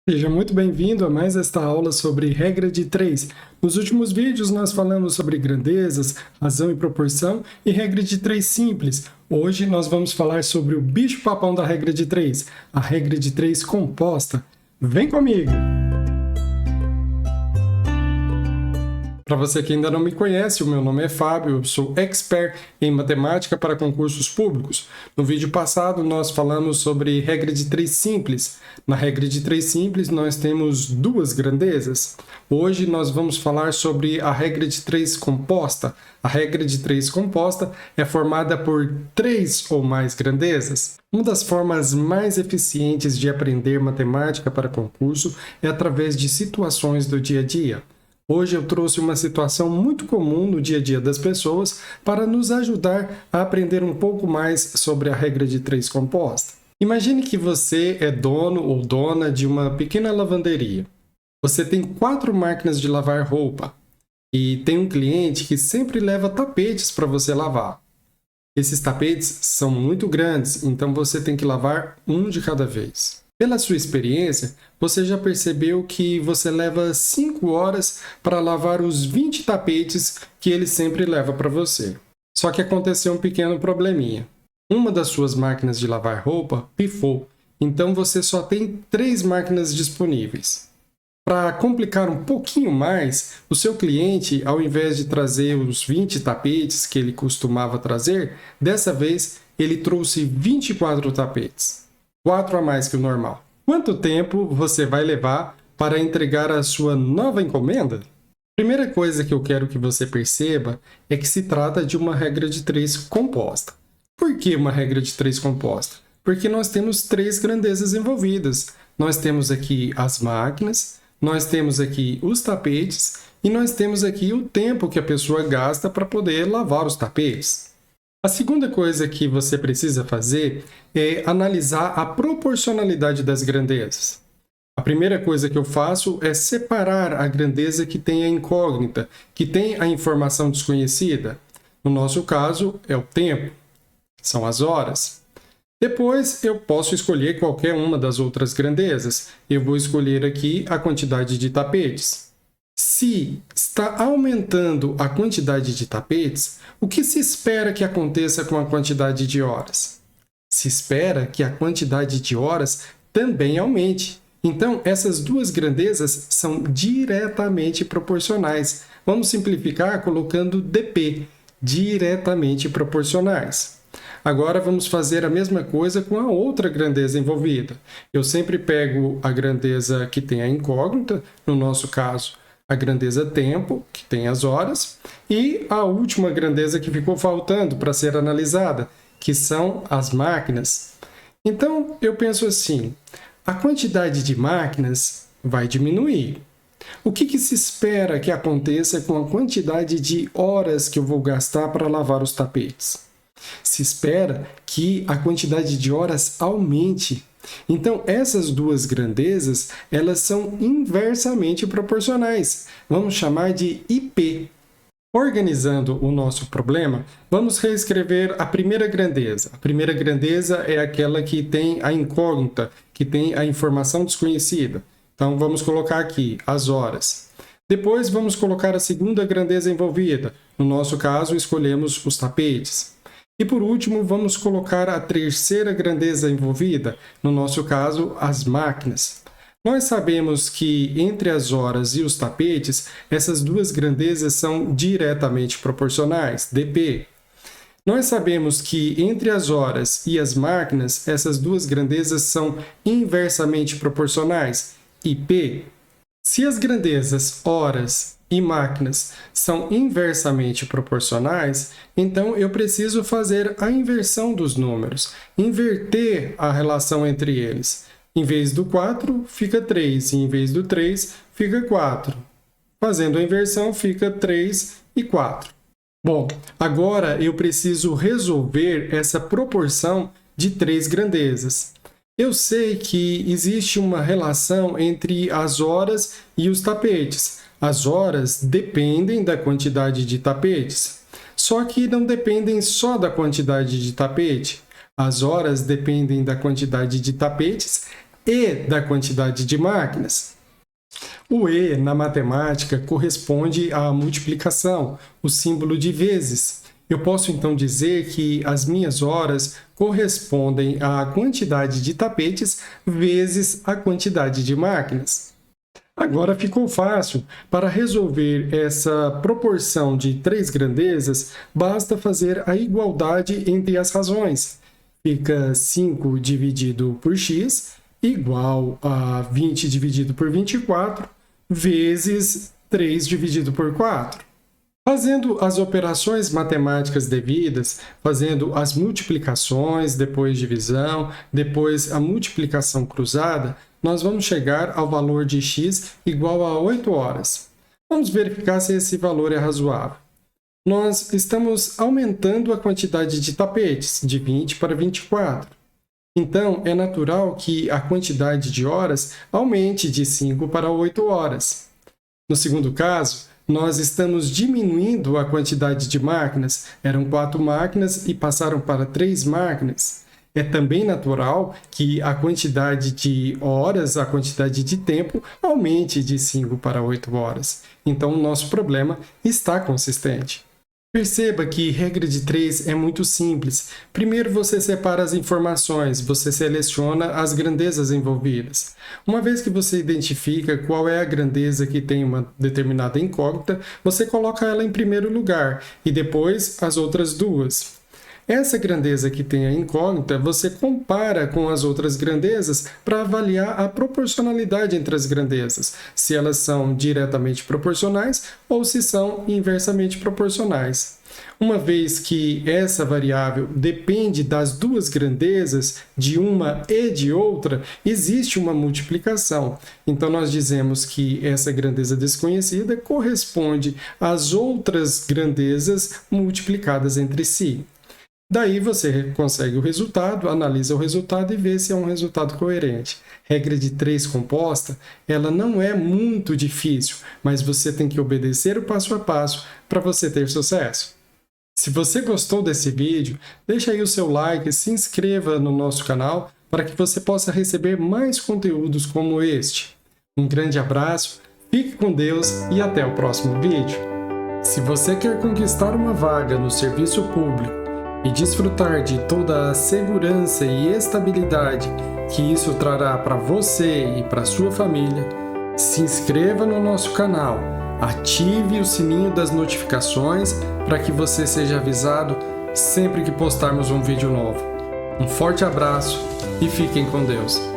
Seja muito bem-vindo a mais esta aula sobre regra de 3. Nos últimos vídeos nós falamos sobre grandezas, razão e proporção e regra de 3 simples. Hoje nós vamos falar sobre o bicho-papão da regra de 3, a regra de 3 composta. Vem comigo! Para você que ainda não me conhece, o meu nome é Fábio, eu sou expert em matemática para concursos públicos. No vídeo passado nós falamos sobre regra de 3 simples. Na regra de 3 simples nós temos duas grandezas. Hoje nós vamos falar sobre a regra de 3 composta. A regra de 3 composta é formada por 3 ou mais grandezas. Uma das formas mais eficientes de aprender matemática para concurso é através de situações do dia a dia. Hoje eu trouxe uma situação muito comum no dia a dia das pessoas para nos ajudar a aprender um pouco mais sobre a regra de 3 composta. Imagine que você é dono ou dona de uma pequena lavanderia. Você tem 4 máquinas de lavar roupa e tem um cliente que sempre leva tapetes para você lavar. Esses tapetes são muito grandes, então você tem que lavar um de cada vez. Pela sua experiência, você já percebeu que você leva 5 horas para lavar os 20 tapetes que ele sempre leva para você. Só que aconteceu um pequeno probleminha. Uma das suas máquinas de lavar roupa pifou, então você só tem 3 máquinas disponíveis. Para complicar um pouquinho mais, o seu cliente, ao invés de trazer os 20 tapetes que ele costumava trazer, dessa vez ele trouxe 24 tapetes. 4 a mais que o normal. Quanto tempo você vai levar para entregar a sua nova encomenda? Primeira coisa que eu quero que você perceba é que se trata de uma regra de 3 composta. Por que uma regra de 3 composta? Porque nós temos 3 grandezas envolvidas. Nós temos aqui as máquinas, nós temos aqui os tapetes e nós temos aqui o tempo que a pessoa gasta para poder lavar os tapetes. A segunda coisa que você precisa fazer é analisar a proporcionalidade das grandezas. A primeira coisa que eu faço é separar a grandeza que tem a incógnita, que tem a informação desconhecida. No nosso caso, é o tempo, são as horas. Depois, eu posso escolher qualquer uma das outras grandezas. Eu vou escolher aqui a quantidade de tapetes. Se está aumentando a quantidade de tapetes, o que se espera que aconteça com a quantidade de horas? Se espera que a quantidade de horas também aumente. Então, essas duas grandezas são diretamente proporcionais. Vamos simplificar colocando dp, diretamente proporcionais. Agora vamos fazer a mesma coisa com a outra grandeza envolvida. Eu sempre pego a grandeza que tem a incógnita, no nosso caso, a grandeza tempo, que tem as horas, e a última grandeza que ficou faltando para ser analisada, que são as máquinas. Então, eu penso assim, a quantidade de máquinas vai diminuir. O que se espera que aconteça com a quantidade de horas que eu vou gastar para lavar os tapetes? Se espera que a quantidade de horas aumente. Então, essas duas grandezas, elas são inversamente proporcionais. Vamos chamar de IP. Organizando o nosso problema, vamos reescrever a primeira grandeza. A primeira grandeza é aquela que tem a incógnita, que tem a informação desconhecida. Então, vamos colocar aqui as horas. Depois, vamos colocar a segunda grandeza envolvida. No nosso caso, escolhemos os tapetes. E por último, vamos colocar a terceira grandeza envolvida, no nosso caso, as máquinas. Nós sabemos que entre as horas e os tapetes, essas duas grandezas são diretamente proporcionais, dp. Nós sabemos que entre as horas e as máquinas, essas duas grandezas são inversamente proporcionais, ip. Se as grandezas horas e máquinas são inversamente proporcionais, então eu preciso fazer a inversão dos números, inverter a relação entre eles. Em vez do 4, fica 3, e em vez do 3, fica 4. Fazendo a inversão, fica 3 e 4. Bom, agora eu preciso resolver essa proporção de 3 grandezas. Eu sei que existe uma relação entre as horas e os tapetes. As horas dependem da quantidade de tapetes, só que não dependem só da quantidade de tapete. As horas dependem da quantidade de tapetes E da quantidade de máquinas. O E na matemática corresponde à multiplicação, o símbolo de vezes. Eu posso então dizer que as minhas horas correspondem à quantidade de tapetes vezes a quantidade de máquinas. Agora ficou fácil. Para resolver essa proporção de 3 grandezas, basta fazer a igualdade entre as razões. Fica 5 dividido por x igual a 20 dividido por 24 vezes 3 dividido por 4. Fazendo as operações matemáticas devidas, fazendo as multiplicações, depois divisão, depois a multiplicação cruzada, nós vamos chegar ao valor de x igual a 8 horas. Vamos verificar se esse valor é razoável. Nós estamos aumentando a quantidade de tapetes, de 20 para 24. Então, é natural que a quantidade de horas aumente de 5 para 8 horas. No segundo caso, nós estamos diminuindo a quantidade de máquinas. Eram 4 máquinas e passaram para 3 máquinas. É também natural que a quantidade de horas, a quantidade de tempo, aumente de 5 para 8 horas. Então, o nosso problema está consistente. Perceba que regra de 3 é muito simples. Primeiro você separa as informações, você seleciona as grandezas envolvidas. Uma vez que você identifica qual é a grandeza que tem uma determinada incógnita, você coloca ela em primeiro lugar e depois as outras duas. Essa grandeza que tem a incógnita, você compara com as outras grandezas para avaliar a proporcionalidade entre as grandezas, se elas são diretamente proporcionais ou se são inversamente proporcionais. Uma vez que essa variável depende das duas grandezas, de uma e de outra, existe uma multiplicação. Então, nós dizemos que essa grandeza desconhecida corresponde às outras grandezas multiplicadas entre si. Daí você consegue o resultado, analisa o resultado e vê se é um resultado coerente. Regra de 3 composta, ela não é muito difícil, mas você tem que obedecer o passo a passo para você ter sucesso. Se você gostou desse vídeo, deixa aí o seu like e se inscreva no nosso canal para que você possa receber mais conteúdos como este. Um grande abraço, fique com Deus e até o próximo vídeo. Se você quer conquistar uma vaga no serviço público e desfrutar de toda a segurança e estabilidade que isso trará para você e para sua família, se inscreva no nosso canal, ative o sininho das notificações para que você seja avisado sempre que postarmos um vídeo novo. Um forte abraço e fiquem com Deus!